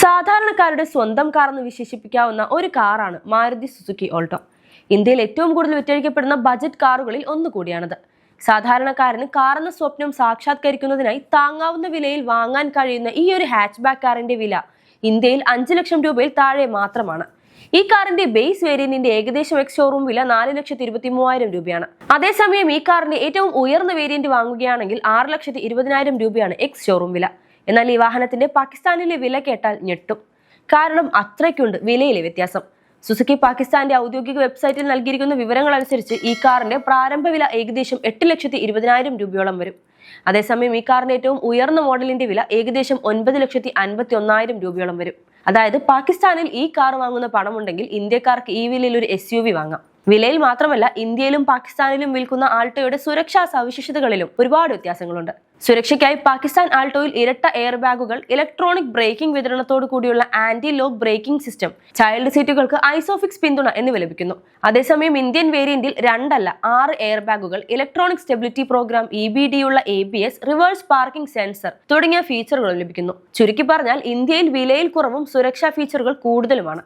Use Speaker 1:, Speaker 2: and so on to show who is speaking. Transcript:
Speaker 1: സാധാരണക്കാരുടെ സ്വന്തം കാർ എന്ന് വിശേഷിപ്പിക്കാവുന്ന ഒരു കാറാണ് മാരുതി സുസുക്കി ഓൾട്ടോ. ഇന്ത്യയിൽ ഏറ്റവും കൂടുതൽ വിറ്റഴിക്കപ്പെടുന്ന ബജറ്റ് കാറുകളിൽ ഒന്നുകൂടിയാണിത്. സാധാരണക്കാരന് കാർ എന്ന സ്വപ്നം സാക്ഷാത്കരിക്കുന്നതിനായി താങ്ങാവുന്ന വിലയിൽ വാങ്ങാൻ കഴിയുന്ന ഈ ഒരു ഹാച്ച് ബാക്ക് കാറിന്റെ വില ഇന്ത്യയിൽ 5 ലക്ഷം രൂപയിൽ താഴെ മാത്രമാണ്. ഈ കാറിന്റെ ബേസ് വേരിയന്റിന്റെ ഏകദേശം എക്സ് ഷോറൂം വില 4,23,000 രൂപയാണ്. അതേസമയം ഈ കാറിന്റെ ഏറ്റവും ഉയർന്ന വേരിയന്റ് വാങ്ങുകയാണെങ്കിൽ 6,20,000 രൂപയാണ് എക്സ് ഷോറൂം വില. എന്നാൽ ഈ വാഹനത്തിന്റെ പാകിസ്ഥാനിലെ വില കേട്ടാൽ ഞെട്ടും. കാരണം അത്രയ്ക്കുണ്ട് വിലയിലെ വ്യത്യാസം. സുസുക്കി പാകിസ്ഥാന്റെ ഔദ്യോഗിക വെബ്സൈറ്റിൽ നൽകിയിരിക്കുന്ന വിവരങ്ങൾ അനുസരിച്ച് ഈ കാറിന്റെ പ്രാരംഭ വില ഏകദേശം 8,20,000 രൂപയോളം വരും. അതേസമയം ഈ കാറിന്റെ ഏറ്റവും ഉയർന്ന മോഡലിന്റെ വില ഏകദേശം 9,51,000 രൂപയോളം വരും. അതായത് പാകിസ്ഥാനിൽ ഈ കാർ വാങ്ങുന്ന പണമുണ്ടെങ്കിൽ ഇന്ത്യക്കാർക്ക് ഈ വിലയിൽ ഒരു SUV വാങ്ങാം. വിലയിൽ മാത്രമല്ല, ഇന്ത്യയിലും പാകിസ്ഥാനിലും വിൽക്കുന്ന ആൾട്ടോയുടെ സുരക്ഷാ സവിശേഷതകളിലും ഒരുപാട് വ്യത്യാസങ്ങളുണ്ട്. സുരക്ഷയ്ക്കായി പാകിസ്ഥാൻ ആൾട്ടോയിൽ ഇരട്ട എയർ ബാഗുകൾ, ഇലക്ട്രോണിക് ബ്രേക്കിംഗ് വിതരണത്തോടു കൂടിയുള്ള anti lock braking system, child സീറ്റുകൾക്ക് ഐസോഫിക്സ് പിന്തുണ എന്നിവ ലഭിക്കുന്നു. അതേസമയം ഇന്ത്യൻ വേരിയന്റിൽ 2 അല്ല 6 എയർ ബാഗുകൾ, ഇലക്ട്രോണിക് സ്റ്റെബിലിറ്റി പ്രോഗ്രാം, EBD ഉള്ള ABS, റിവേഴ്സ് പാർക്കിംഗ് സെൻസർ തുടങ്ങിയ ഫീച്ചറുകളും ലഭിക്കുന്നു. ചുരുക്കി പറഞ്ഞാൽ ഇന്ത്യയിൽ വിലയിൽ കുറവും സുരക്ഷാ ഫീച്ചറുകൾ കൂടുതലുമാണ്.